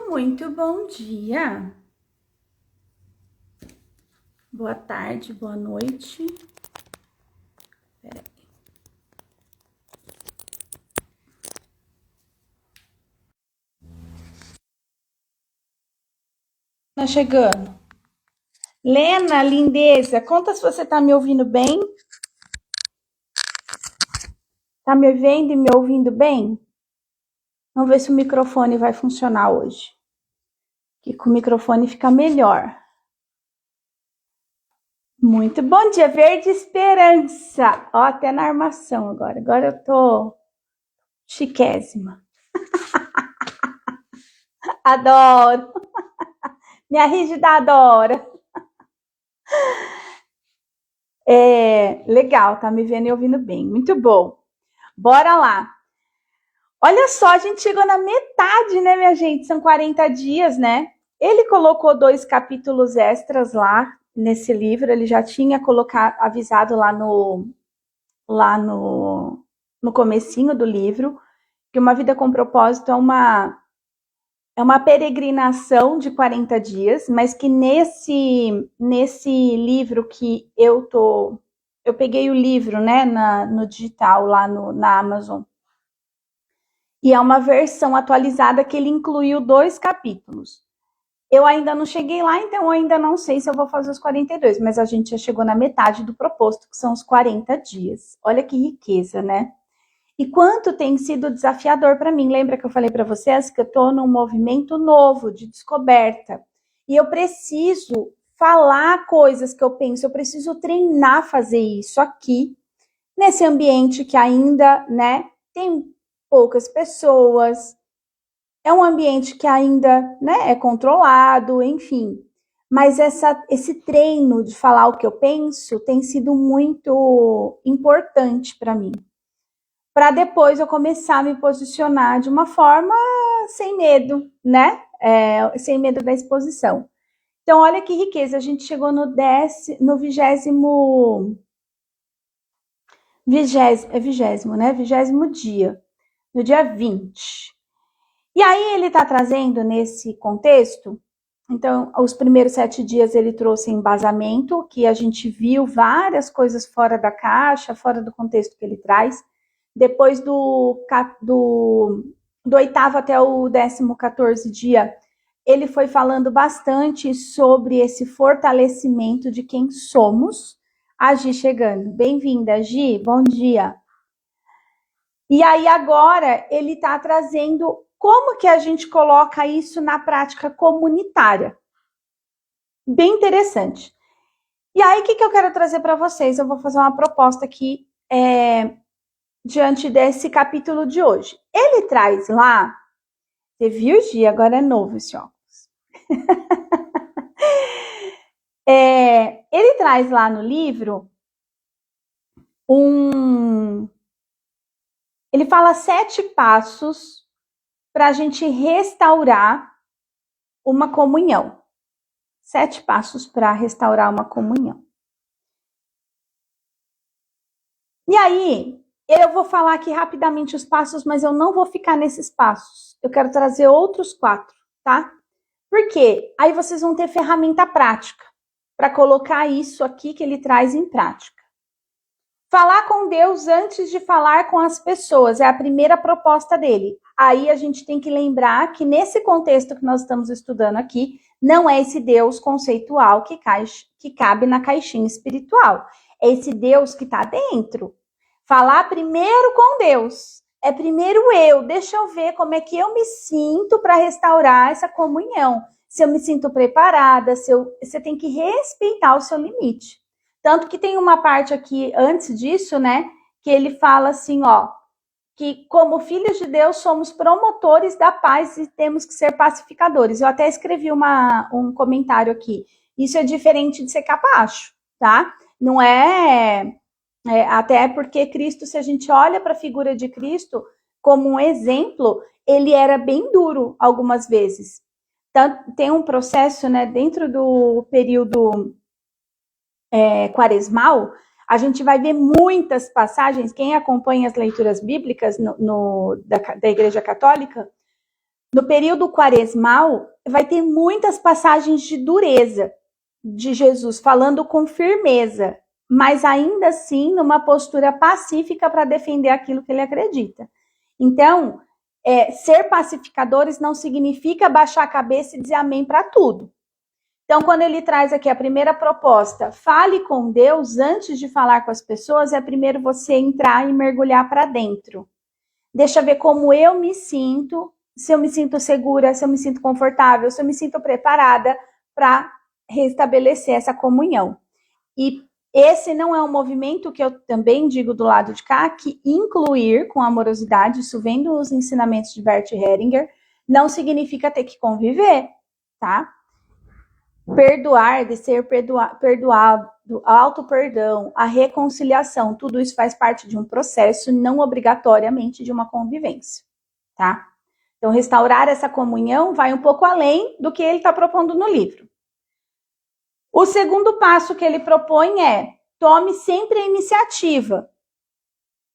Muito bom dia. Boa tarde, boa noite. Peraí. Tá chegando. Lena, lindeza, conta se você tá me ouvindo bem. Tá me vendo e me ouvindo bem? Vamos ver se o microfone vai funcionar hoje. Que com o microfone fica melhor. Muito bom dia, Verde Esperança. Ó, até na armação agora. Agora eu tô chiquésima. Adoro. Minha rígida adora. Legal, tá me vendo e ouvindo bem. Muito bom. Bora lá. Olha só, a gente chegou na metade, né, minha gente? São 40 dias, né? Ele colocou 2 capítulos extras lá nesse livro. Ele já tinha avisado no comecinho do livro que Uma Vida com Propósito é uma peregrinação de 40 dias, mas que nesse livro que eu peguei o livro, né, no digital lá na Amazon, e é uma versão atualizada que ele incluiu 2 capítulos. Eu ainda não cheguei lá, então eu ainda não sei se eu vou fazer os 42, mas a gente já chegou na metade do proposto, que são os 40 dias. Olha que riqueza, né? E quanto tem sido desafiador para mim. Lembra que eu falei para vocês que eu estou num movimento novo de descoberta. E eu preciso falar coisas que eu penso, eu preciso treinar fazer isso aqui, nesse ambiente que ainda, né, tem poucas pessoas, é um ambiente que ainda, né, é controlado, enfim. Mas esse treino de falar o que eu penso tem sido muito importante para mim. Para depois eu começar a me posicionar de uma forma sem medo, né? Sem medo da exposição. Então, olha que riqueza, a gente chegou no 20º dia, no dia 20. E aí ele está trazendo nesse contexto, então, os primeiros 7 dias ele trouxe embasamento, que a gente viu várias coisas fora da caixa, fora do contexto que ele traz. Depois do 8º até o 14º dia, ele foi falando bastante sobre esse fortalecimento de quem somos. A Gi chegando. Bem-vinda, Gi. Bom dia. E aí agora ele está trazendo como que a gente coloca isso na prática comunitária. Bem interessante. E aí, o que eu quero trazer para vocês? Eu vou fazer uma proposta aqui diante desse capítulo de hoje. Ele traz lá, você viu, Gi? Agora é novo esse óculos. Ele traz lá no livro ele fala 7 passos para a gente restaurar uma comunhão. 7 passos para restaurar uma comunhão. E aí, eu vou falar aqui rapidamente os passos, mas eu não vou ficar nesses passos. Eu quero trazer outros 4, tá? Por quê? Aí vocês vão ter ferramenta prática para colocar isso aqui que ele traz em prática. Falar com Deus antes de falar com as pessoas é a primeira proposta dele. Aí a gente tem que lembrar que nesse contexto que nós estamos estudando aqui, não é esse Deus conceitual que cabe na caixinha espiritual. É esse Deus que está dentro. Falar primeiro com Deus. É primeiro deixa eu ver como é que eu me sinto para restaurar essa comunhão. Se eu me sinto preparada, você tem que respeitar o seu limite. Tanto que tem uma parte aqui antes disso, né, que ele fala assim, ó, que como filhos de Deus somos promotores da paz e temos que ser pacificadores. Eu até escrevi um comentário aqui. Isso é diferente de ser capacho, tá? Não até porque Cristo, se a gente olha para a figura de Cristo como um exemplo, ele era bem duro algumas vezes. Tanto, tem um processo, né, dentro do período quaresmal, a gente vai ver muitas passagens, quem acompanha as leituras bíblicas da Igreja Católica, No período quaresmal, vai ter muitas passagens de dureza de Jesus, falando com firmeza, mas ainda assim numa postura pacífica para defender aquilo que ele acredita. Então, ser pacificadores não significa baixar a cabeça e dizer amém para tudo. Então, quando ele traz aqui a primeira proposta, fale com Deus antes de falar com as pessoas, é primeiro você entrar e mergulhar para dentro. Deixa eu ver como eu me sinto, se eu me sinto segura, se eu me sinto confortável, se eu me sinto preparada para restabelecer essa comunhão. E esse não é um movimento que eu também digo do lado de cá, que incluir com amorosidade, isso vem dos ensinamentos de Bert Hellinger, não significa ter que conviver, tá? Perdoar, de ser perdoado, auto-perdão, a reconciliação, tudo isso faz parte de um processo, não obrigatoriamente de uma convivência, tá? Então, restaurar essa comunhão vai um pouco além do que ele está propondo no livro. O segundo passo que ele propõe é: tome sempre a iniciativa.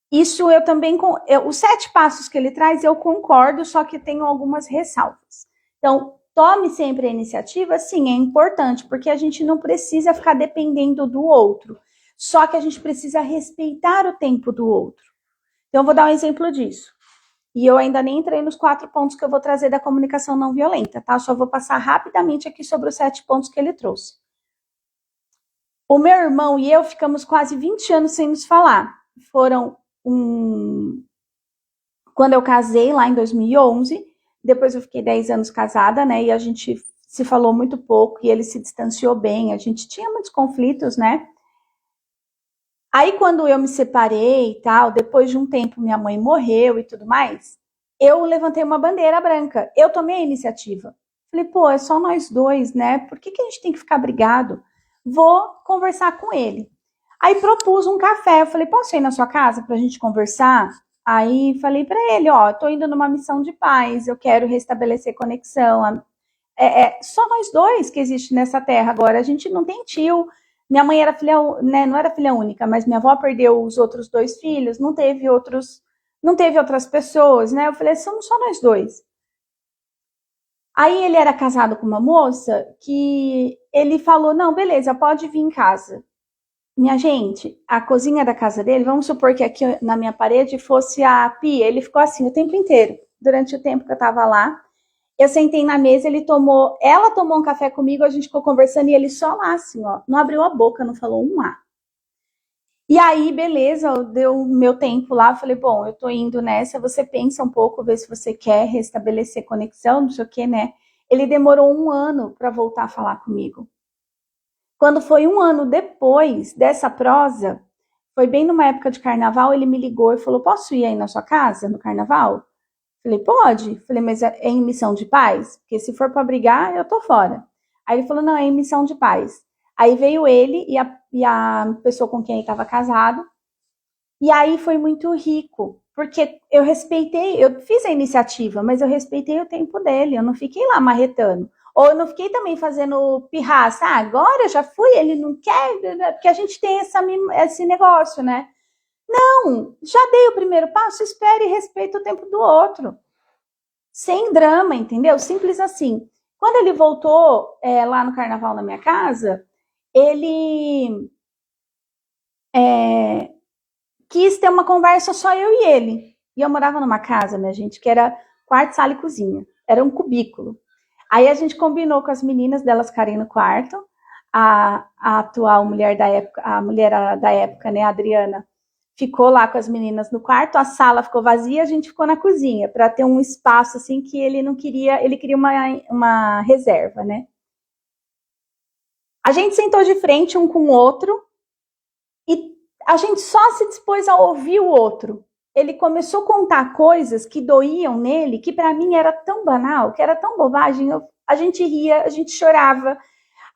Isso eu também, os 7 passos que ele traz eu concordo, só que tenho algumas ressalvas. Então, tome sempre a iniciativa, sim, é importante, porque a gente não precisa ficar dependendo do outro. Só que a gente precisa respeitar o tempo do outro. Então, eu vou dar um exemplo disso. E eu ainda nem entrei nos 4 pontos que eu vou trazer da comunicação não violenta, tá? Só vou passar rapidamente aqui sobre os 7 pontos que ele trouxe. O meu irmão e eu ficamos quase 20 anos sem nos falar. Quando eu casei, lá em 2011, depois eu fiquei 10 anos casada, né? E a gente se falou muito pouco e ele se distanciou bem. A gente tinha muitos conflitos, né? Aí, quando eu me separei e tal, depois de um tempo minha mãe morreu e tudo mais, eu levantei uma bandeira branca. Eu tomei a iniciativa. Falei, pô, é só nós dois, né? Por que a gente tem que ficar brigado? Vou conversar com ele. Aí propus um café. Eu falei, posso ir na sua casa pra gente conversar? Aí falei pra ele, ó, tô indo numa missão de paz, eu quero restabelecer conexão. Só nós dois que existe nessa terra agora. A gente não tem tio. Minha mãe era filha, né, não era filha única, mas minha avó perdeu os outros 2 filhos, não teve outras pessoas, né? Eu falei, somos só nós dois. Aí ele era casado com uma moça que ele falou, não, beleza, pode vir em casa. Minha gente, a cozinha da casa dele, vamos supor que aqui na minha parede fosse a pia, ele ficou assim o tempo inteiro. Durante o tempo que eu tava lá, eu sentei na mesa, ela tomou um café comigo, a gente ficou conversando e ele só lá, assim, ó, não abriu a boca, não falou um A. E aí, beleza, deu o meu tempo lá, falei, bom, eu tô indo nessa, você pensa um pouco, vê se você quer restabelecer conexão, não sei o que, né? Ele demorou 1 ano para voltar a falar comigo. Quando foi 1 ano depois dessa prosa, foi bem numa época de carnaval, ele me ligou e falou, posso ir aí na sua casa, no carnaval? Falei, pode. Falei, mas é em missão de paz? Porque se for para brigar, eu tô fora. Aí ele falou, não, é em missão de paz. Aí veio ele e a pessoa com quem ele estava casado. E aí foi muito rico, porque eu fiz a iniciativa, mas eu respeitei o tempo dele, eu não fiquei lá marretando. Ou eu não fiquei também fazendo pirraça, agora já fui, ele não quer, porque a gente tem esse negócio, né? Não, já dei o primeiro passo, espere e respeite o tempo do outro. Sem drama, entendeu? Simples assim. Quando ele voltou lá no carnaval na minha casa, ele quis ter uma conversa só eu e ele. E eu morava numa casa, minha gente, que era quarto, sala e cozinha. Era um cubículo. Aí a gente combinou com as meninas delas ficarem no quarto. A atual mulher da época, a mulher da época, né, a Adriana, ficou lá com as meninas no quarto, a sala ficou vazia, a gente ficou na cozinha, para ter um espaço assim que ele não queria, ele queria uma reserva, né? A gente sentou de frente um com o outro e a gente só se dispôs a ouvir o outro. Ele começou a contar coisas que doíam nele, que para mim era tão banal, que era tão bobagem, a gente ria, a gente chorava,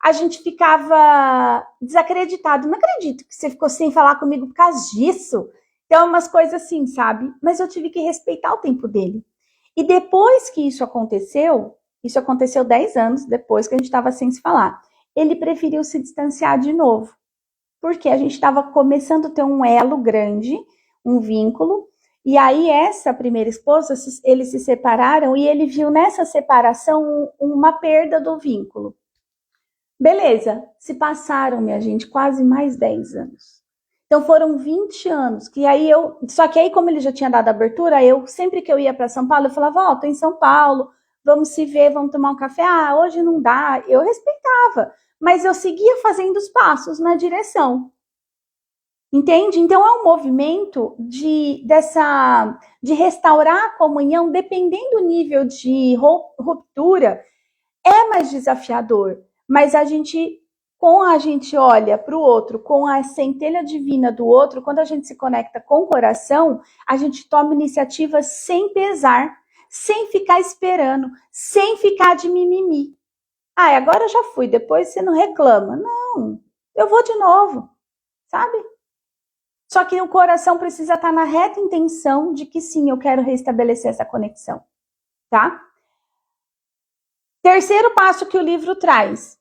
a gente ficava desacreditado. Não acredito que você ficou sem falar comigo por causa disso. Então, umas coisas assim, sabe? Mas eu tive que respeitar o tempo dele. E depois que isso aconteceu 10 anos depois que a gente estava sem se falar, ele preferiu se distanciar de novo. Porque a gente estava começando a ter um elo grande, um vínculo, E aí essa primeira esposa, eles se separaram e ele viu nessa separação uma perda do vínculo. Beleza, se passaram, minha gente, quase mais 10 anos. Então foram 20 anos, que aí só que aí como ele já tinha dado abertura, sempre que eu ia para São Paulo, eu falava, tô em São Paulo, vamos se ver, vamos tomar um café. Hoje não dá. Eu respeitava, mas eu seguia fazendo os passos na direção. Entende? Então é um movimento de restaurar a comunhão, dependendo do nível de ruptura, é mais desafiador. Mas quando a gente olha para o outro, com a centelha divina do outro, quando a gente se conecta com o coração, a gente toma iniciativa sem pesar, sem ficar esperando, sem ficar de mimimi. Agora eu já fui, depois você não reclama. Não, eu vou de novo, sabe? Só que o coração precisa estar na reta intenção de que sim, eu quero restabelecer essa conexão, tá? Terceiro passo que o livro traz: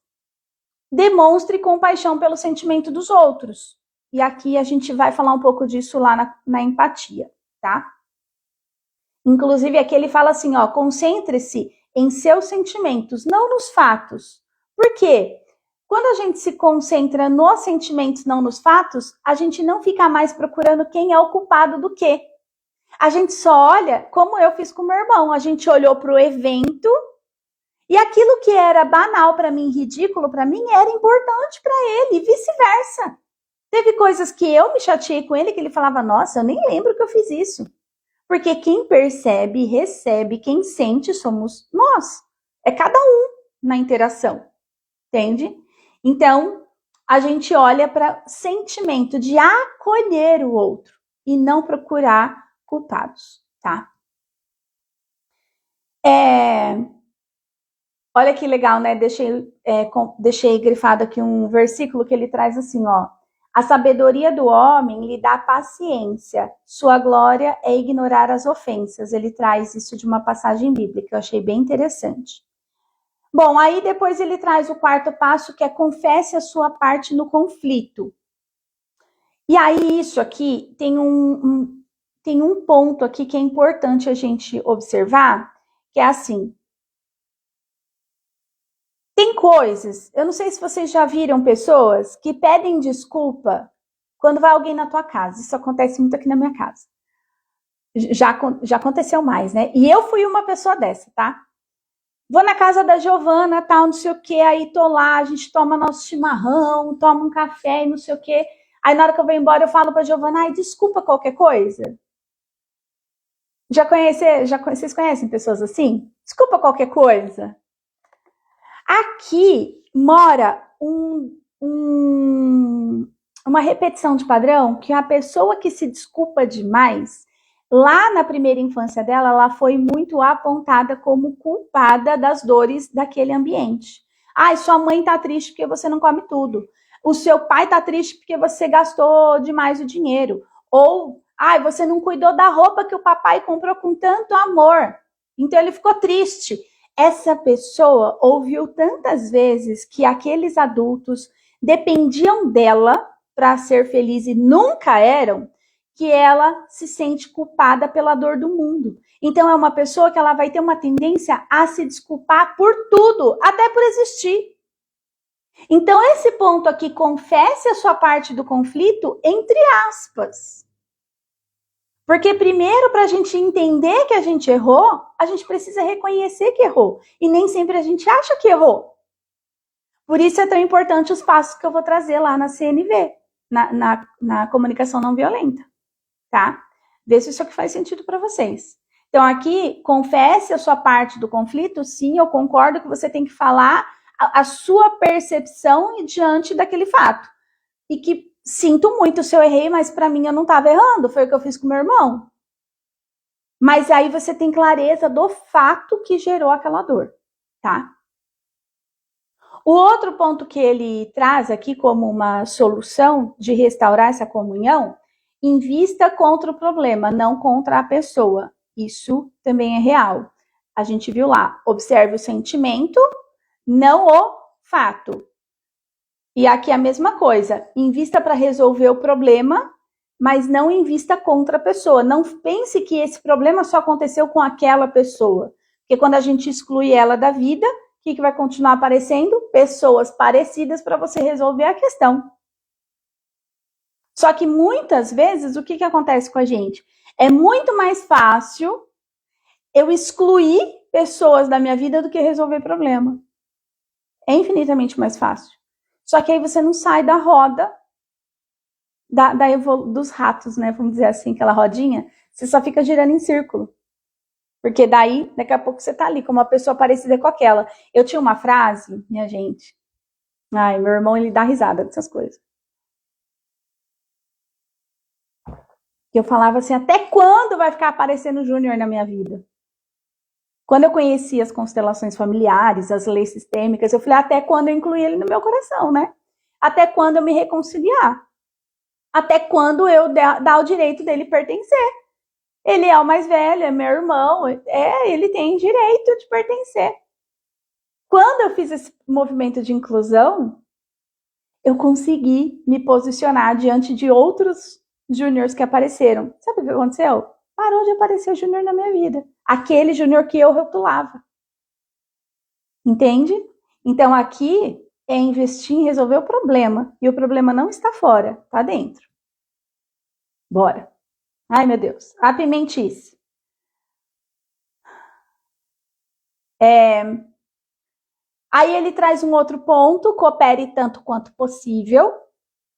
demonstre compaixão pelo sentimento dos outros. E aqui a gente vai falar um pouco disso lá na empatia, tá? Inclusive aqui ele fala assim, concentre-se em seus sentimentos, não nos fatos. Por quê? Quando a gente se concentra nos sentimentos, não nos fatos, a gente não fica mais procurando quem é o culpado do quê. A gente só olha, como eu fiz com meu irmão, a gente olhou para o evento e aquilo que era banal para mim, ridículo para mim, era importante para ele, e vice-versa. Teve coisas que eu me chateei com ele, que ele falava, nossa, eu nem lembro que eu fiz isso. Porque quem percebe, recebe, quem sente somos nós. É cada um na interação, entende? Então, a gente olha para o sentimento de acolher o outro e não procurar culpados, tá? Olha que legal, né? Deixei grifado aqui um versículo que ele traz assim, a sabedoria do homem lhe dá paciência, sua glória é ignorar as ofensas. Ele traz isso de uma passagem bíblica, eu achei bem interessante. Bom, aí depois ele traz o quarto passo, que é confesse a sua parte no conflito. E aí isso aqui tem um ponto aqui que é importante a gente observar, que é assim, tem coisas, eu não sei se vocês já viram pessoas que pedem desculpa quando vai alguém na tua casa. Isso acontece muito aqui na minha casa. Já aconteceu mais, né? E eu fui uma pessoa dessa, tá? Vou na casa da Giovana, tal, não sei o que, aí tô lá, a gente toma nosso chimarrão, toma um café e não sei o que. Aí na hora que eu vou embora, eu falo pra Giovana, desculpa qualquer coisa. Vocês conhecem pessoas assim? Desculpa qualquer coisa. Aqui mora uma repetição de padrão, que a pessoa que se desculpa demais, lá na primeira infância dela, ela foi muito apontada como culpada das dores daquele ambiente. Sua mãe tá triste porque você não come tudo. O seu pai tá triste porque você gastou demais o dinheiro. Ou, você não cuidou da roupa que o papai comprou com tanto amor. Então ele ficou triste. Essa pessoa ouviu tantas vezes que aqueles adultos dependiam dela para ser feliz e nunca eram, que ela se sente culpada pela dor do mundo. Então é uma pessoa que ela vai ter uma tendência a se desculpar por tudo, até por existir. Então esse ponto aqui, confesse a sua parte do conflito, entre aspas. Porque primeiro, para a gente entender que a gente errou, a gente precisa reconhecer que errou. E nem sempre a gente acha que errou. Por isso é tão importante os passos que eu vou trazer lá na CNV, na comunicação não violenta, tá? Vê se isso aqui faz sentido para vocês. Então aqui, confesse a sua parte do conflito. Sim, eu concordo que você tem que falar a sua percepção diante daquele fato. E que sinto muito se eu errei, mas para mim eu não estava errando, foi o que eu fiz com meu irmão. Mas aí você tem clareza do fato que gerou aquela dor, tá? O outro ponto que ele traz aqui como uma solução de restaurar essa comunhão, invista contra o problema, não contra a pessoa. Isso também é real. A gente viu lá, observe o sentimento, não o fato. E aqui a mesma coisa, invista para resolver o problema, mas não invista contra a pessoa. Não pense que esse problema só aconteceu com aquela pessoa. Porque quando a gente exclui ela da vida, o que vai continuar aparecendo? Pessoas parecidas para você resolver a questão. Só que muitas vezes, o que acontece com a gente? É muito mais fácil eu excluir pessoas da minha vida do que resolver problema. É infinitamente mais fácil. Só que aí você não sai da roda dos ratos, né? Vamos dizer assim, aquela rodinha. Você só fica girando em círculo. Porque daí, daqui a pouco você tá ali com uma pessoa parecida com aquela. Eu tinha uma frase, minha gente. Ai, meu irmão, ele dá risada dessas coisas. Que eu falava assim, até quando vai ficar aparecendo Júnior na minha vida? Quando eu conheci as constelações familiares, as leis sistêmicas, eu falei, até quando eu incluí ele no meu coração, né? Até quando eu me reconciliar? Até quando eu dar o direito dele pertencer? Ele é o mais velho, é meu irmão, ele tem direito de pertencer. Quando eu fiz esse movimento de inclusão, eu consegui me posicionar diante de outros júniores que apareceram. Sabe o que aconteceu? Parou de aparecer júnior na minha vida. Aquele júnior que eu rotulava. Entende? Então aqui é investir em resolver o problema. E o problema não está fora, está dentro. Bora. Ai, meu Deus. A pimentice. Aí ele traz um outro ponto, coopere tanto quanto possível.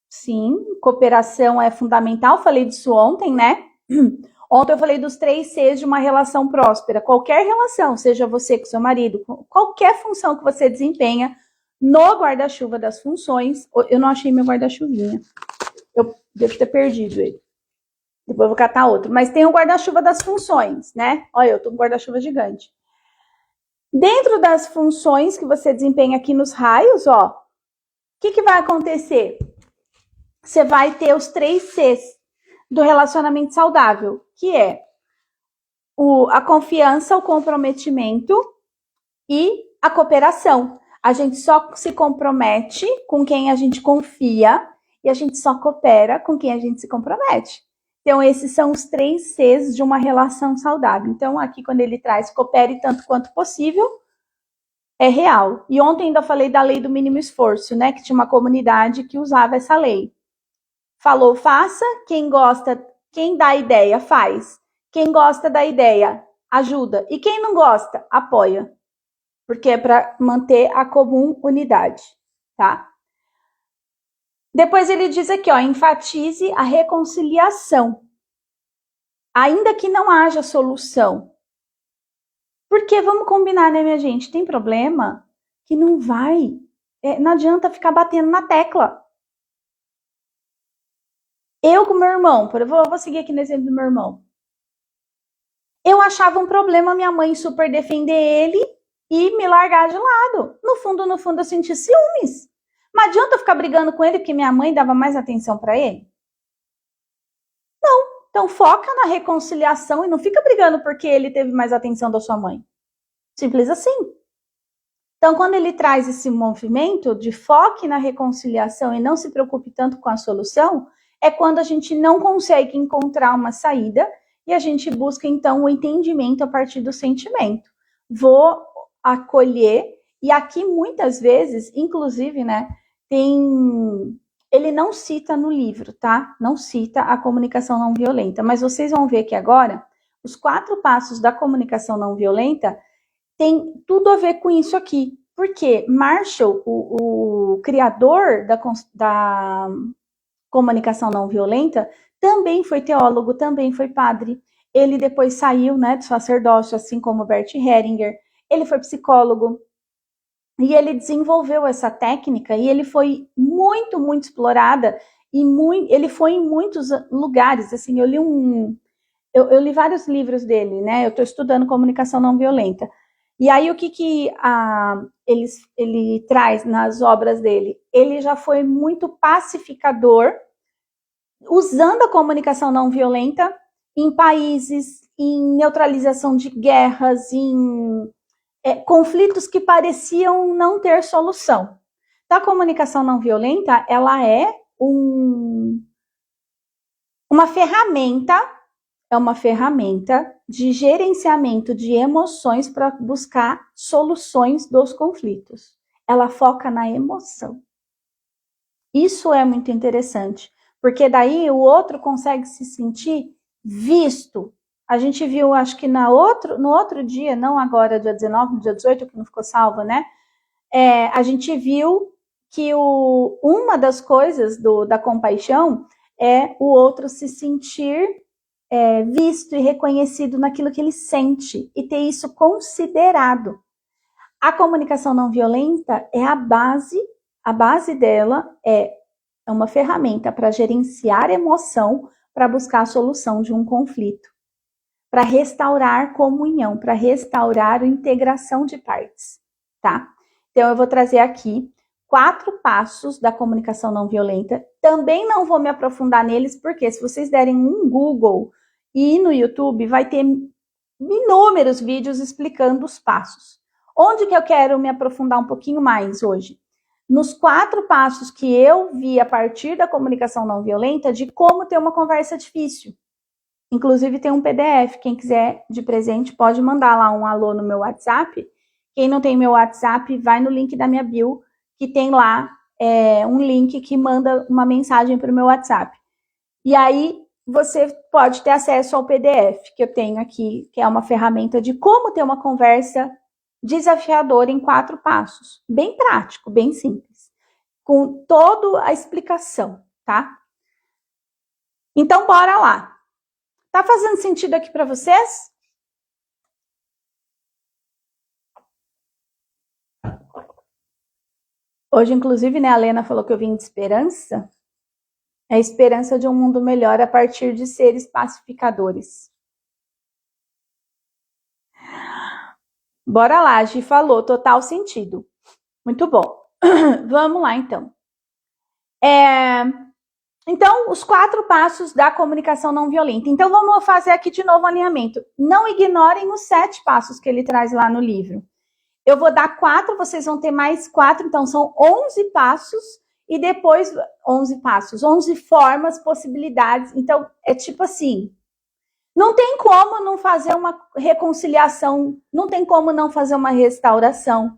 Sim, cooperação é fundamental. Falei disso ontem, né? Ontem eu falei dos 3 Cs de uma relação próspera. Qualquer relação, seja você com seu marido, qualquer função que você desempenha no guarda-chuva das funções. Eu não achei meu guarda-chuvinha. Eu devo ter perdido ele. Depois eu vou catar outro. Mas tem o guarda-chuva das funções, né? Olha, eu tô com um guarda-chuva gigante. Dentro das funções que você desempenha aqui nos raios, ó, o que vai acontecer? Você vai ter os 3 Cs do relacionamento saudável, que é a confiança, o comprometimento e a cooperação. A gente só se compromete com quem a gente confia e a gente só coopera com quem a gente se compromete. Então, esses são os 3 Cs de uma relação saudável. Então, aqui, quando ele traz coopere tanto quanto possível, é real. E ontem ainda falei da lei do mínimo esforço, né? Que tinha uma comunidade que usava essa lei. Falou, faça. Quem gosta, quem dá ideia, faz. Quem gosta da ideia, ajuda. E quem não gosta, apoia. Porque é para manter a comum unidade, tá? Depois ele diz aqui, ó, enfatize a reconciliação. Ainda que não haja solução. Porque, vamos combinar, né, minha gente? Tem problema que não vai. Não adianta ficar batendo na tecla. Eu com meu irmão, vou seguir aqui no exemplo do meu irmão. Eu achava um problema minha mãe super defender ele e me largar de lado. No fundo, eu senti ciúmes. Não adianta eu ficar brigando com ele porque minha mãe dava mais atenção para ele? Não. Então foca na reconciliação e não fica brigando porque ele teve mais atenção da sua mãe. Simples assim. Então, quando ele traz esse movimento de foque na reconciliação e não se preocupe tanto com a solução, é quando a gente não consegue encontrar uma saída e a gente busca, então, o entendimento a partir do sentimento. Vou acolher, e aqui muitas vezes, inclusive, né, ele não cita no livro, tá? Não cita a comunicação não violenta, mas vocês vão ver que agora, os 4 passos da comunicação não violenta tem tudo a ver com isso aqui. Porque Marshall, o criador da comunicação não violenta, também foi teólogo, também foi padre. Ele depois saiu, né, do sacerdócio, assim como Bert Hellinger. Ele foi psicólogo. E ele desenvolveu essa técnica e ele foi muito, muito explorada. E ele foi em muitos lugares. Assim, eu li vários livros dele, né? Eu estou estudando comunicação não violenta. E aí, o que ele traz nas obras dele? Ele já foi muito pacificador, usando a comunicação não violenta em países, em neutralização de guerras, em conflitos que pareciam não ter solução. Então, a comunicação não violenta, ela é Uma ferramenta é uma ferramenta de gerenciamento de emoções para buscar soluções dos conflitos. Ela foca na emoção. Isso é muito interessante, porque daí o outro consegue se sentir visto. A gente viu, acho que no outro dia, não agora, dia 19, no dia 18, que não ficou salvo, né? A gente viu que uma das coisas da compaixão é o outro se sentir visto e reconhecido naquilo que ele sente e ter isso considerado. A comunicação não violenta é a base dela é uma ferramenta para gerenciar emoção, para buscar a solução de um conflito, para restaurar comunhão, para restaurar a integração de partes, tá? Então eu vou trazer aqui 4 passos da comunicação não violenta. Também não vou me aprofundar neles, porque se vocês derem um Google e no YouTube, vai ter inúmeros vídeos explicando os passos. Onde que eu quero me aprofundar um pouquinho mais hoje? Nos 4 passos que eu vi a partir da comunicação não violenta de como ter uma conversa difícil. Inclusive tem um PDF, quem quiser de presente pode mandar lá um alô no meu WhatsApp. Quem não tem meu WhatsApp, vai no link da minha bio, que tem lá um link que manda uma mensagem para o meu WhatsApp. E aí você pode ter acesso ao PDF que eu tenho aqui, que é uma ferramenta de como ter uma conversa desafiadora em 4 passos. Bem prático, bem simples. Com toda a explicação, tá? Então, bora lá. Tá fazendo sentido aqui para vocês? Hoje, inclusive, né, a Lena falou que eu vim de esperança. É a esperança de um mundo melhor a partir de seres pacificadores. Bora lá, a Gi falou, total sentido. Muito bom. Vamos lá, então. Então, os 4 passos da comunicação não violenta. Então, vamos fazer aqui de novo o alinhamento. Não ignorem os 7 passos que ele traz lá no livro. Eu vou dar 4, vocês vão ter mais 4, então são 11 passos. E depois, 11 passos, 11 formas, possibilidades. Então, é tipo assim, não tem como não fazer uma reconciliação, não tem como não fazer uma restauração.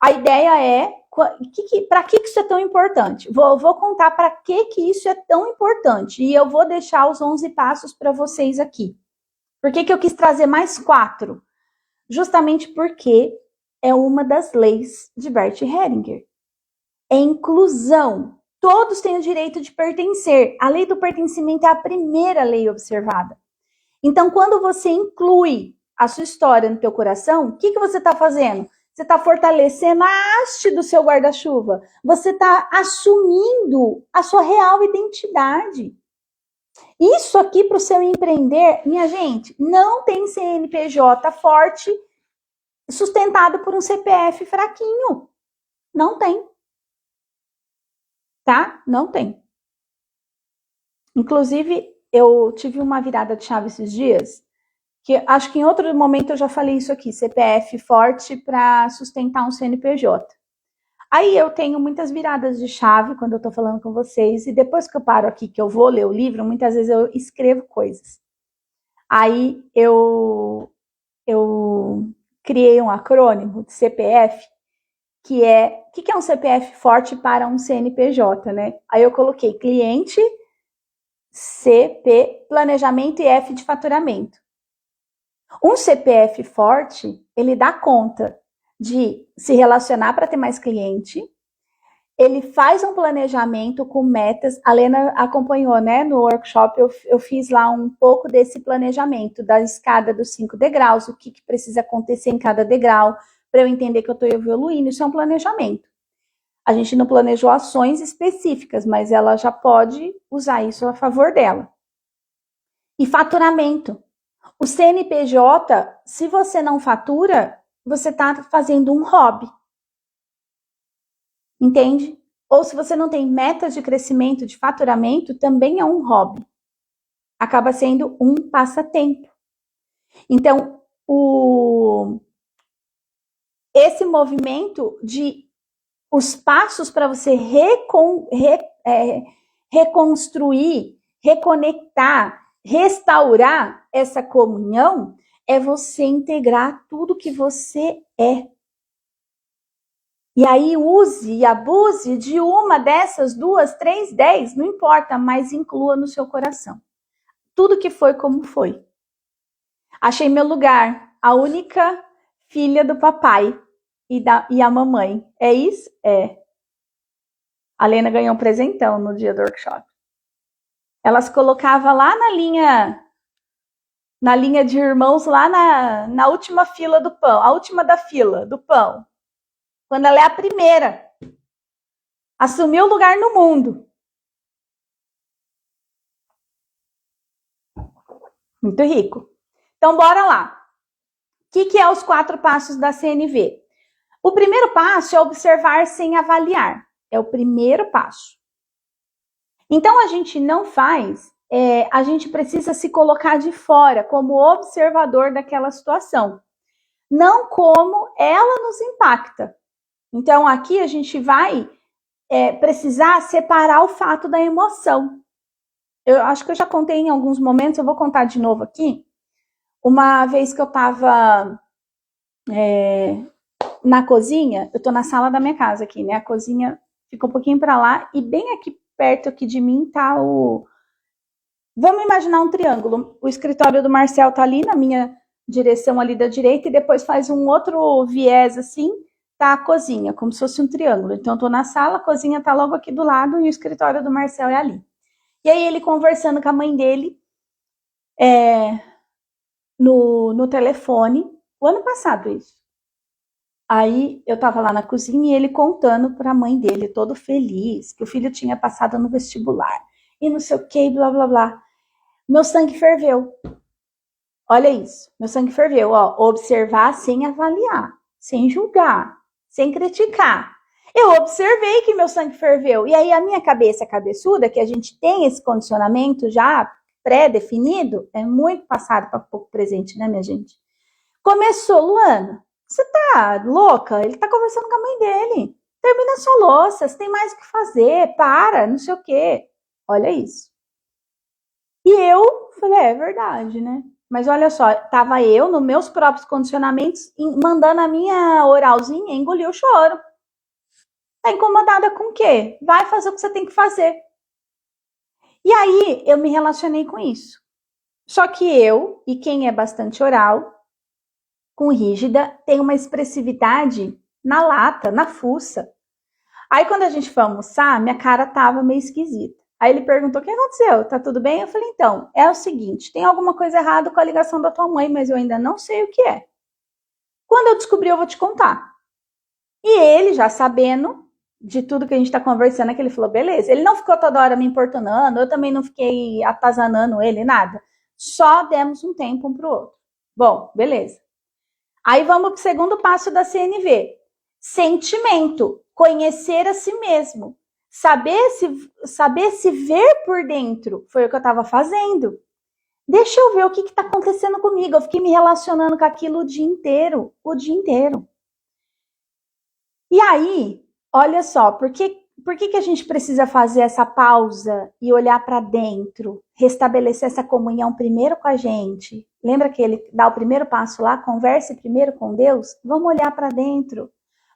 A ideia é, para que isso é tão importante? Vou contar para que isso é tão importante. E eu vou deixar os 11 passos para vocês aqui. Por que eu quis trazer mais 4? Justamente porque é uma das leis de Bert Hellinger. É inclusão. Todos têm o direito de pertencer. A lei do pertencimento é a primeira lei observada. Então, quando você inclui a sua história no teu coração, o que você está fazendo? Você está fortalecendo a haste do seu guarda-chuva. Você está assumindo a sua real identidade. Isso aqui para o seu empreender, minha gente, não tem CNPJ forte sustentado por um CPF fraquinho. Não tem. Tá? Não tem. Inclusive, eu tive uma virada de chave esses dias, que acho que em outro momento eu já falei isso aqui, CPF forte para sustentar um CNPJ. Aí eu tenho muitas viradas de chave quando eu tô falando com vocês, e depois que eu paro aqui, que eu vou ler o livro, muitas vezes eu escrevo coisas. Aí eu criei um acrônimo de CPF, que é, o que é um CPF forte para um CNPJ, né? Aí eu coloquei cliente, CP, planejamento e F de faturamento. Um CPF forte, ele dá conta de se relacionar para ter mais cliente, ele faz um planejamento com metas. A Lena acompanhou, né, no workshop, eu fiz lá um pouco desse planejamento, da escada dos 5 degraus, o que precisa acontecer em cada degrau, para eu entender que eu estou evoluindo. Isso é um planejamento. A gente não planejou ações específicas, mas ela já pode usar isso a favor dela. E faturamento. O CNPJ, se você não fatura, você está fazendo um hobby. Entende? Ou se você não tem metas de crescimento, de faturamento, também é um hobby. Acaba sendo um passatempo. Então, esse movimento de os passos para você reconstruir, reconectar, restaurar essa comunhão é você integrar tudo que você é. E aí use e abuse de uma dessas, 2, 3, 10, não importa, mas inclua no seu coração. Tudo que foi como foi. Achei meu lugar, a única filha do papai e a mamãe. É isso? É. A Lena ganhou um presentão no dia do workshop. Ela se colocava lá na linha de irmãos, lá na última fila do pão, a última da fila do pão. Quando ela é a primeira. Assumiu o lugar no mundo. Muito rico. Então, bora lá. O que é os 4 passos da CNV? O primeiro passo é observar sem avaliar. É o primeiro passo. Então, a gente não faz, a gente precisa se colocar de fora como observador daquela situação. Não como ela nos impacta. Então, aqui a gente vai precisar separar o fato da emoção. Eu acho que eu já contei em alguns momentos, eu vou contar de novo aqui. Uma vez que eu estava na cozinha, eu estou na sala da minha casa aqui, né? A cozinha fica um pouquinho para lá e bem aqui perto aqui de mim tá o... Vamos imaginar um triângulo. O escritório do Marcel tá ali na minha direção ali da direita e depois faz um outro viés assim, tá a cozinha, como se fosse um triângulo. Então eu tô na sala, a cozinha tá logo aqui do lado e o escritório do Marcel é ali. E aí ele conversando com a mãe dele no telefone, o ano passado isso. Aí eu tava lá na cozinha e ele contando pra mãe dele, todo feliz, que o filho tinha passado no vestibular. E não sei o que, blá, blá, blá. Meu sangue ferveu. Olha isso, meu sangue ferveu. Ó, observar sem avaliar, sem julgar, sem criticar. Eu observei que meu sangue ferveu. E aí a minha cabeça cabeçuda, que a gente tem esse condicionamento já pré-definido, é muito passado para pouco presente, né, minha gente? Começou, Luana, você tá louca? Ele tá conversando com a mãe dele. Termina sua louça, você tem mais o que fazer, para, não sei o quê. Olha isso. E eu falei, é verdade, né? Mas olha só, tava eu, nos meus próprios condicionamentos, mandando a minha oralzinha engolir o choro. Tá incomodada com o quê? Vai fazer o que você tem que fazer. E aí, eu me relacionei com isso. Só que eu, e quem é bastante oral, com rígida, tem uma expressividade na lata, na fuça. Aí, quando a gente foi almoçar, minha cara tava meio esquisita. Aí ele perguntou, o que aconteceu? Tá tudo bem? Eu falei, então, é o seguinte, tem alguma coisa errada com a ligação da tua mãe, mas eu ainda não sei o que é. Quando eu descobrir, eu vou te contar. E ele, já sabendo de tudo que a gente tá conversando, é que ele falou, beleza. Ele não ficou toda hora me importunando, eu também não fiquei atazanando ele, nada. Só demos um tempo um pro outro. Bom, beleza. Aí vamos pro segundo passo da CNV. Sentimento, conhecer a si mesmo. Saber se ver por dentro. Foi o que eu estava fazendo. Deixa eu ver o que está acontecendo comigo. Eu fiquei me relacionando com aquilo o dia inteiro. E aí, olha só, por que a gente precisa fazer essa pausa e olhar para dentro? Restabelecer essa comunhão primeiro com a gente. Lembra que ele dá o primeiro passo lá? Converse primeiro com Deus? Vamos olhar para dentro.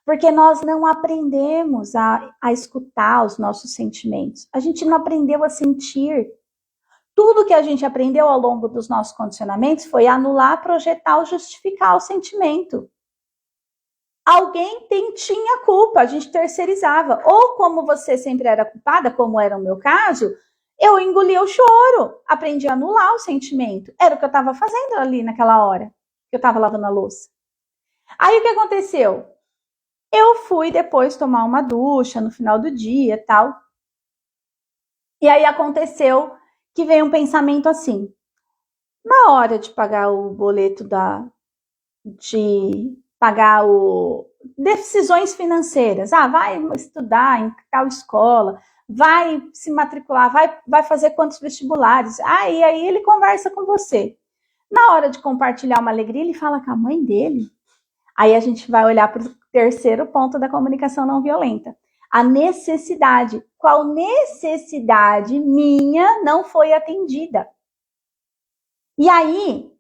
Porque nós não aprendemos a escutar os nossos sentimentos. A gente não aprendeu a sentir. Tudo que a gente aprendeu ao longo dos nossos condicionamentos foi anular, projetar ou justificar o sentimento. Alguém tinha culpa, a gente terceirizava. Ou como você sempre era culpada, como era o meu caso, eu engolia o choro, aprendi a anular o sentimento. Era o que eu estava fazendo ali naquela hora, que eu estava lavando a louça. Aí o que aconteceu? Eu fui depois tomar uma ducha no final do dia e tal. E aí aconteceu que veio um pensamento assim. Na hora de pagar o boleto de pagar decisões financeiras. Vai estudar em tal escola, vai se matricular, vai fazer quantos vestibulares. E aí ele conversa com você. Na hora de compartilhar uma alegria, ele fala com a mãe dele. Aí a gente vai olhar para o terceiro ponto da comunicação não violenta. A necessidade. Qual necessidade minha não foi atendida? E aí,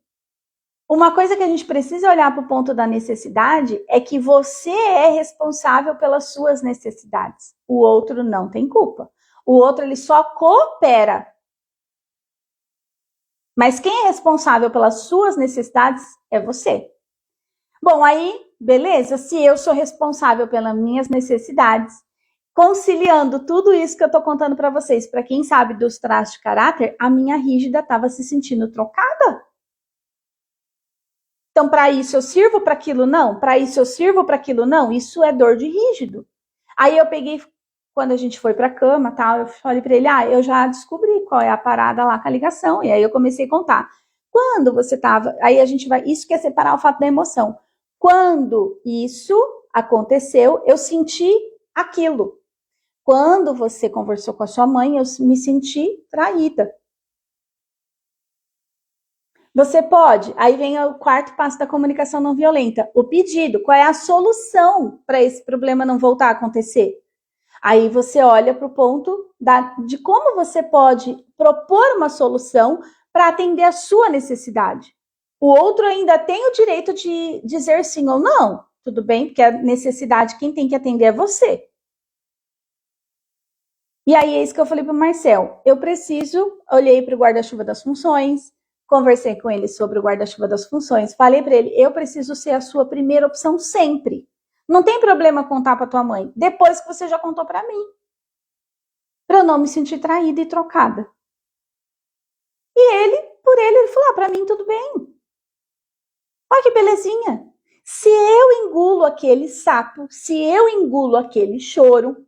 uma coisa que a gente precisa olhar para o ponto da necessidade é que você é responsável pelas suas necessidades. O outro não tem culpa. O outro, ele só coopera. Mas quem é responsável pelas suas necessidades é você. Bom, aí, beleza, se eu sou responsável pelas minhas necessidades, conciliando tudo isso que eu tô contando para vocês, para quem sabe dos traços de caráter, a minha rígida estava se sentindo trocada. Então, para isso eu sirvo, para aquilo não? Para isso eu sirvo, para aquilo não? Isso é dor de rígido. Aí eu peguei, quando a gente foi para a cama, tal, eu falei para ele, eu já descobri qual é a parada lá com a ligação. E aí eu comecei a contar. Quando você tava, aí a gente vai, isso que é separar o fato da emoção. Quando isso aconteceu, eu senti aquilo. Quando você conversou com a sua mãe, eu me senti traída. Você pode, aí vem o quarto passo da comunicação não violenta, o pedido. Qual é a solução para esse problema não voltar a acontecer? Aí você olha para o ponto de como você pode propor uma solução para atender a sua necessidade. O outro ainda tem o direito de dizer sim ou não, tudo bem? Porque a necessidade, quem tem que atender é você. E aí é isso que eu falei para o Marcel. Eu preciso, olhei para o guarda-chuva das funções, conversei com ele sobre o guarda-chuva das funções, falei para ele, eu preciso ser a sua primeira opção sempre. Não tem problema contar para tua mãe, depois que você já contou para mim. Para eu não me sentir traída e trocada. E ele falou, para mim tudo bem. Olha que belezinha. Se eu engulo aquele sapo, se eu engulo aquele choro,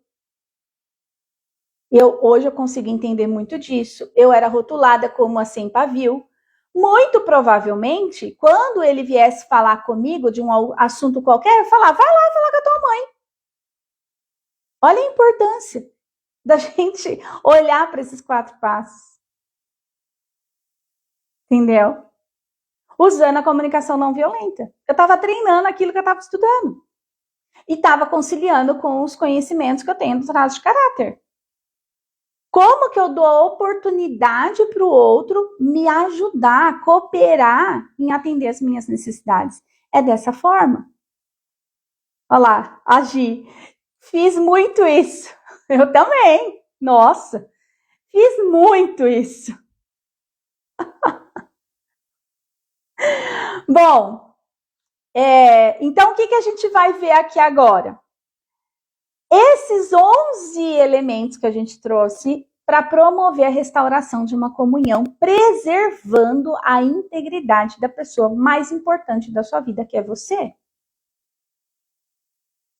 hoje eu consigo entender muito disso. Eu era rotulada como a sem pavio. Muito provavelmente, quando ele viesse falar comigo de um assunto qualquer, eu falava, vai lá falar com a tua mãe. Olha a importância da gente olhar para esses 4 passos. Entendeu? Usando a comunicação não violenta. Eu estava treinando aquilo que eu estava estudando. E estava conciliando com os conhecimentos que eu tenho do traço de caráter. Como que eu dou a oportunidade para o outro me ajudar, cooperar em atender as minhas necessidades? É dessa forma. Olha lá, agi. Fiz muito isso. Eu também. Nossa, fiz muito isso. Bom, então o que a gente vai ver aqui agora? Esses 11 elementos que a gente trouxe para promover a restauração de uma comunhão, preservando a integridade da pessoa mais importante da sua vida, que é você.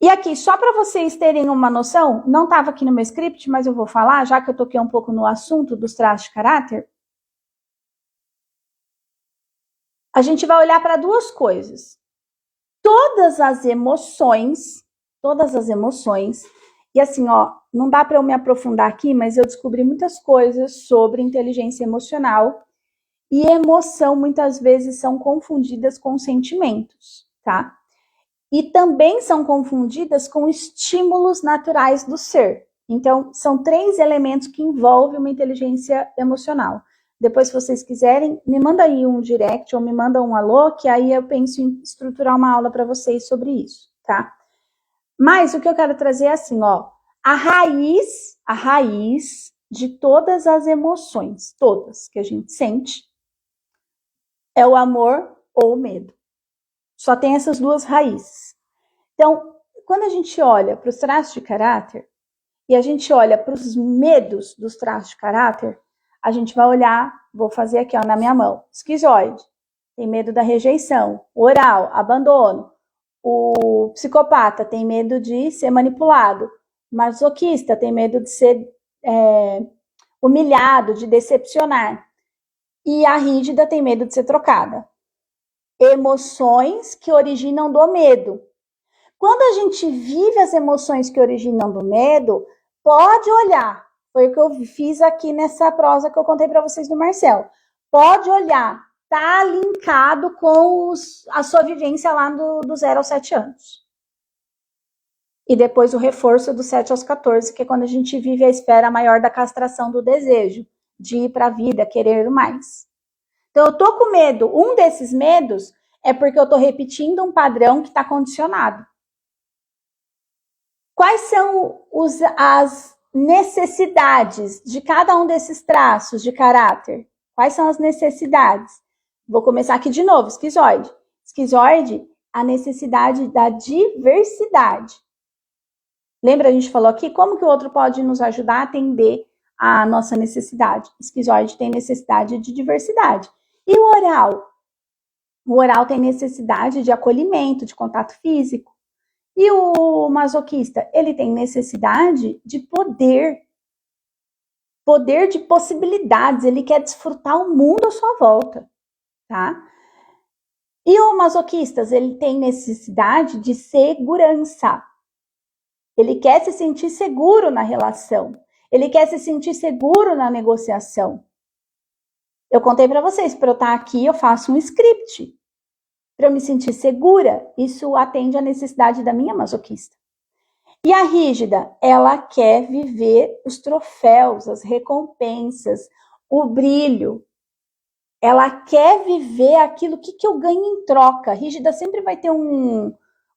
E aqui, só para vocês terem uma noção, não estava aqui no meu script, mas eu vou falar, já que eu toquei um pouco no assunto dos traços de caráter. A gente vai olhar para 2 coisas. Todas as emoções, e assim, não dá para eu me aprofundar aqui, mas eu descobri muitas coisas sobre inteligência emocional, e emoção muitas vezes são confundidas com sentimentos, tá? E também são confundidas com estímulos naturais do ser. Então, são 3 elementos que envolvem uma inteligência emocional. Depois, se vocês quiserem, me manda aí um direct ou me manda um alô, que aí eu penso em estruturar uma aula para vocês sobre isso, tá? Mas o que eu quero trazer é assim, a raiz de todas as emoções, todas que a gente sente, é o amor ou o medo. Só tem essas 2 raízes. Então, quando a gente olha para os traços de caráter e a gente olha para os medos dos traços de caráter, a gente vai olhar, vou fazer aqui na minha mão, esquizoide, tem medo da rejeição, oral, abandono. O psicopata tem medo de ser manipulado. O masoquista tem medo de ser humilhado, de decepcionar. E a rígida tem medo de ser trocada. Emoções que originam do medo. Quando a gente vive as emoções que originam do medo, pode olhar. Foi o que eu fiz aqui nessa prosa que eu contei para vocês do Marcel. Pode olhar. Tá linkado com a sua vivência lá do 0 aos 7 anos. E depois o reforço dos 7 aos 14, que é quando a gente vive a esfera maior da castração do desejo, de ir para a vida, querer mais. Então eu tô com medo. Um desses medos é porque eu tô repetindo um padrão que está condicionado. Quais são as necessidades de cada um desses traços de caráter? Quais são as necessidades? Vou começar aqui de novo, esquizoide. Esquizoide, a necessidade da diversidade. Lembra, a gente falou aqui como que o outro pode nos ajudar a atender a nossa necessidade. Esquizoide tem necessidade de diversidade. E o oral? O oral tem necessidade de acolhimento, de contato físico. E o masoquista, ele tem necessidade de poder de possibilidades, ele quer desfrutar o mundo à sua volta, tá? E o masoquista, ele tem necessidade de segurança. Ele quer se sentir seguro na relação. Ele quer se sentir seguro na negociação. Eu contei para vocês, para eu estar aqui, eu faço um script. Para eu me sentir segura, isso atende à necessidade da minha masoquista. E a rígida, ela quer viver os troféus, as recompensas, o brilho. Ela quer viver aquilo, o que eu ganho em troca. A rígida sempre vai ter um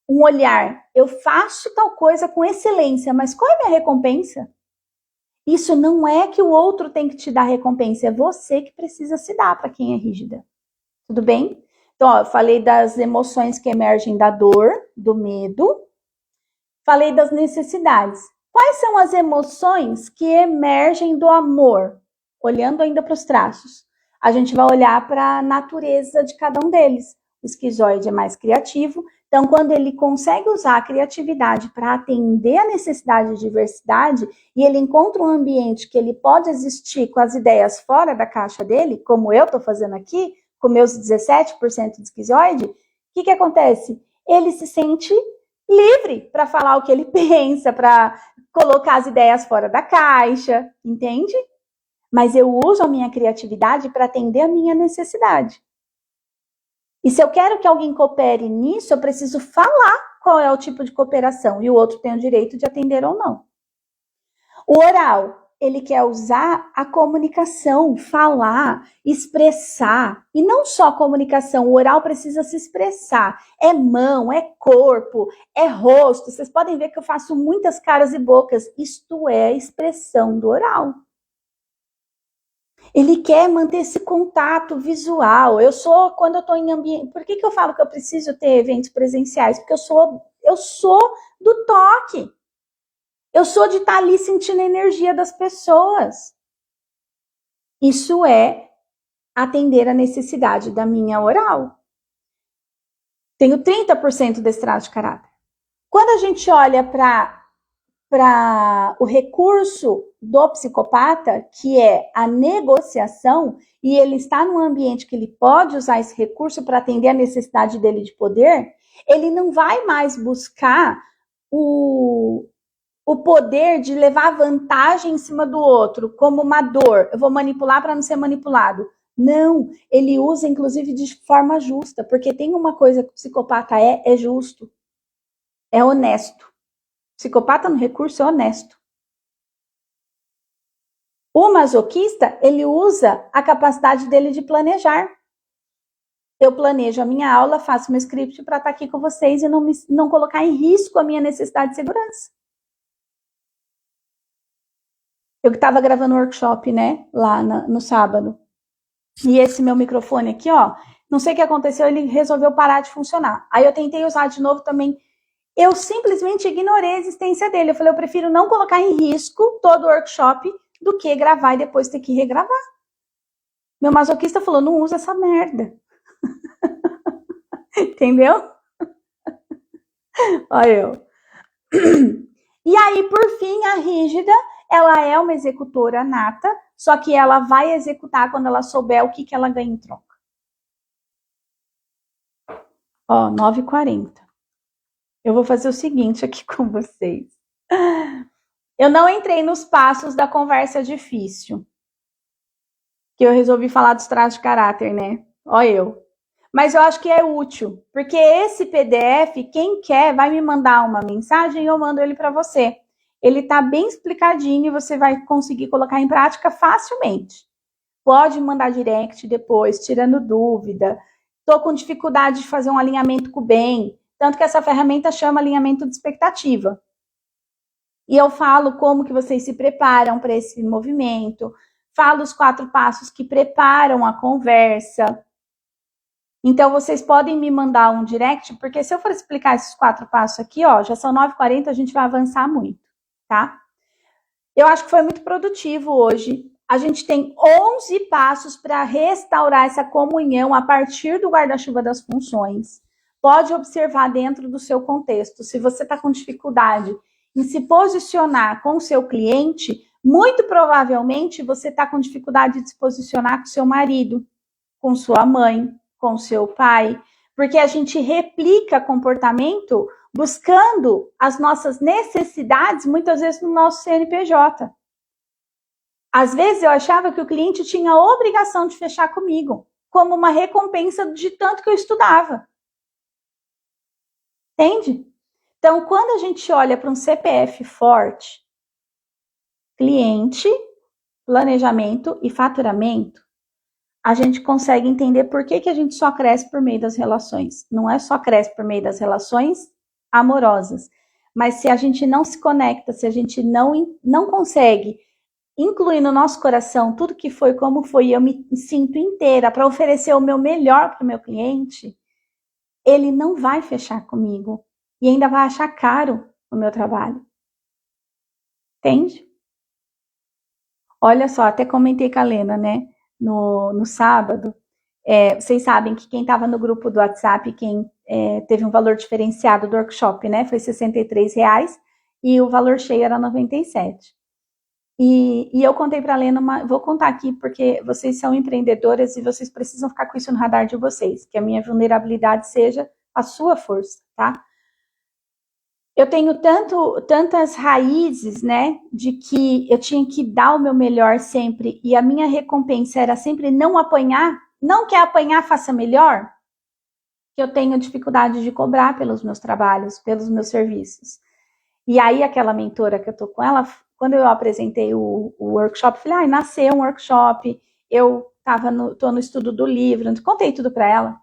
olhar. Eu faço tal coisa com excelência, mas qual é a minha recompensa? Isso não é que o outro tem que te dar recompensa, é você que precisa se dar para quem é rígida. Tudo bem? Então, ó, eu falei das emoções que emergem da dor, do medo. Falei das necessidades. Quais são as emoções que emergem do amor? Olhando ainda para os traços. A gente vai olhar para a natureza de cada um deles. O esquizoide é mais criativo. Então, quando ele consegue usar a criatividade para atender a necessidade de diversidade e ele encontra um ambiente que ele pode existir com as ideias fora da caixa dele, como eu estou fazendo aqui, com meus 17% de esquizoide, o que acontece? Ele se sente livre para falar o que ele pensa, para colocar as ideias fora da caixa, entende? Mas eu uso a minha criatividade para atender a minha necessidade. E se eu quero que alguém coopere nisso, eu preciso falar qual é o tipo de cooperação e o outro tem o direito de atender ou não. O oral, ele quer usar a comunicação, falar, expressar. E não só a comunicação, o oral precisa se expressar. É mão, é corpo, é rosto. Vocês podem ver que eu faço muitas caras e bocas. Isto é a expressão do oral. Ele quer manter esse contato visual. Quando eu estou em ambiente... Por que eu falo que eu preciso ter eventos presenciais? Porque eu sou do toque. Eu sou de estar ali sentindo a energia das pessoas. Isso é atender a necessidade da minha oral. Tenho 30% desse traço de caráter. Quando a gente olha para o recurso do psicopata, que é a negociação, e ele está num ambiente que ele pode usar esse recurso para atender a necessidade dele de poder, ele não vai mais buscar o poder de levar vantagem em cima do outro, como uma dor. Eu vou manipular para não ser manipulado. Não, ele usa inclusive de forma justa, porque tem uma coisa que o psicopata é justo, é honesto. O psicopata no recurso é honesto. O masoquista, ele usa a capacidade dele de planejar. Eu planejo a minha aula, faço meu script para estar aqui com vocês e não colocar em risco a minha necessidade de segurança. Eu estava gravando um workshop, né, lá no sábado. E esse meu microfone aqui, ó, não sei o que aconteceu, ele resolveu parar de funcionar. Aí eu tentei usar de novo também. Eu simplesmente ignorei a existência dele. Eu falei, eu prefiro não colocar em risco todo o workshop do que gravar e depois ter que regravar. Meu masoquista falou, não usa essa merda. Entendeu? Olha eu. E aí, por fim, a rígida, ela é uma executora nata, só que ela vai executar quando ela souber o que ela ganha em troca. Ó, 9h40. Eu vou fazer o seguinte aqui com vocês. Eu não entrei nos passos da conversa difícil. Que eu resolvi falar dos traços de caráter, né? Ó eu. Mas eu acho que é útil, porque esse PDF, quem quer, vai me mandar uma mensagem e eu mando ele para você. Ele está bem explicadinho e você vai conseguir colocar em prática facilmente. Pode mandar direct depois, tirando dúvida. Estou com dificuldade de fazer um alinhamento com o bem. Tanto que essa ferramenta chama alinhamento de expectativa. E eu falo como que vocês se preparam para esse movimento. Falo os 4 passos que preparam a conversa. Então, vocês podem me mandar um direct, porque se eu for explicar esses 4 passos aqui, ó, já são 9h40, a gente vai avançar muito, tá? Eu acho que foi muito produtivo hoje. A gente tem 11 passos para restaurar essa comunhão a partir do guarda-chuva das funções. Pode observar dentro do seu contexto. Se você está com dificuldade em se posicionar com o seu cliente, muito provavelmente você está com dificuldade de se posicionar com seu marido, com sua mãe, com seu pai, porque a gente replica comportamento buscando as nossas necessidades, muitas vezes no nosso CNPJ. Às vezes eu achava que o cliente tinha a obrigação de fechar comigo, como uma recompensa de tanto que eu estudava. Entende? Então, quando a gente olha para um CPF forte, cliente, planejamento e faturamento, a gente consegue entender por que a gente só cresce por meio das relações. Não é só cresce por meio das relações amorosas, mas se a gente não se conecta, se a gente não consegue incluir no nosso coração tudo que foi, como foi, e eu me sinto inteira para oferecer o meu melhor para o meu cliente, ele não vai fechar comigo e ainda vai achar caro o meu trabalho. Entende? Olha só, até comentei com a Lena, né? No sábado, vocês sabem que quem estava no grupo do WhatsApp, quem teve um valor diferenciado do workshop, né? Foi R$63 e o valor cheio era 97. E eu contei para a Lena, vou contar aqui porque vocês são empreendedoras e vocês precisam ficar com isso no radar de vocês, que a minha vulnerabilidade seja a sua força, tá? Eu tenho tantas raízes, né, de que eu tinha que dar o meu melhor sempre e a minha recompensa era sempre não apanhar, não que apanhar faça melhor, que eu tenho dificuldade de cobrar pelos meus trabalhos, pelos meus serviços. E aí aquela mentora que eu tô com ela, quando eu apresentei o workshop, falei, nasceu um workshop, eu tô no estudo do livro, contei tudo para ela.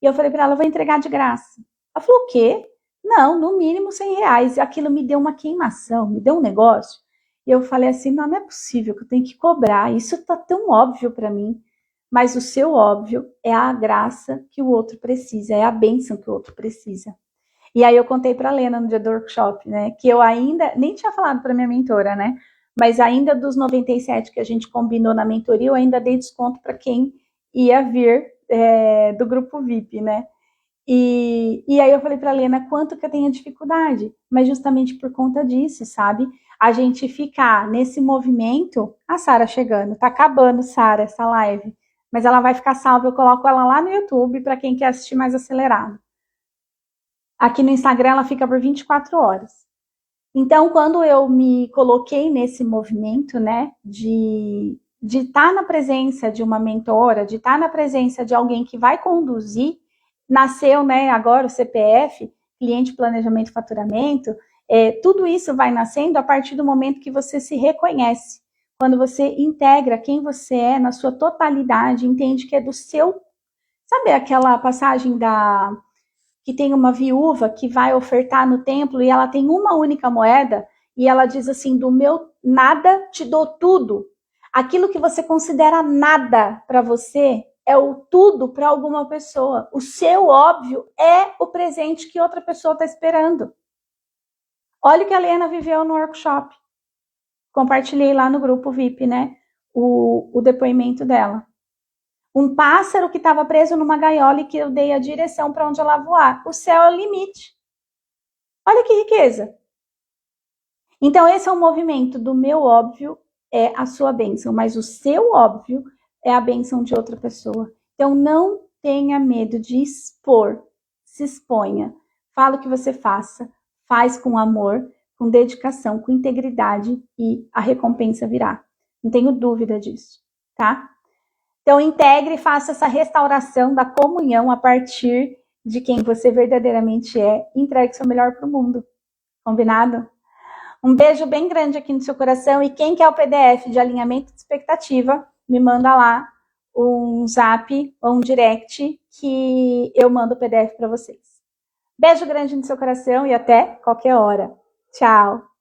E eu falei para ela, eu vou entregar de graça. Ela falou, o quê? Não, no mínimo R$100. Aquilo me deu uma queimação, me deu um negócio. E eu falei assim, não é possível que eu tenho que cobrar. Isso tá tão óbvio para mim. Mas o seu óbvio é a graça que o outro precisa, é a bênção que o outro precisa. E aí eu contei para a Lena no dia do workshop, né, que eu ainda, nem tinha falado para minha mentora, né, mas ainda dos 97 que a gente combinou na mentoria, eu ainda dei desconto para quem ia vir do grupo VIP, né. E aí eu falei para a Lena quanto que eu tenho dificuldade, mas justamente por conta disso, sabe? A gente ficar nesse movimento, a Sara chegando, tá acabando, Sara, essa live, mas ela vai ficar salva, eu coloco ela lá no YouTube para quem quer assistir mais acelerado. Aqui no Instagram ela fica por 24 horas. Então, quando eu me coloquei nesse movimento, né, de estar na presença de uma mentora, de estar na presença de alguém que vai conduzir, nasceu, né, agora o CPF, Cliente Planejamento e Faturamento, tudo isso vai nascendo a partir do momento que você se reconhece. Quando você integra quem você é na sua totalidade, entende que é do seu... Sabe aquela passagem que tem uma viúva que vai ofertar no templo e ela tem uma única moeda e ela diz assim, do meu nada te dou tudo. Aquilo que você considera nada para você é o tudo para alguma pessoa. O seu óbvio é o presente que outra pessoa está esperando. Olha o que a Lena viveu no workshop. Compartilhei lá no grupo VIP, né? O depoimento dela. Um pássaro que estava preso numa gaiola e que eu dei a direção para onde ela voar. O céu é o limite. Olha que riqueza. Então, esse é o movimento do meu óbvio é a sua bênção, mas o seu óbvio é a bênção de outra pessoa. Então, não tenha medo de expor. Se exponha. Fala o que você faça. Faz com amor, com dedicação, com integridade e a recompensa virá. Não tenho dúvida disso, tá? Então, integre e faça essa restauração da comunhão a partir de quem você verdadeiramente é. Entregue seu melhor para o mundo. Combinado? Um beijo bem grande aqui no seu coração. E quem quer o PDF de alinhamento de expectativa, me manda lá um zap ou um direct que eu mando o PDF para vocês. Beijo grande no seu coração e até qualquer hora. Tchau!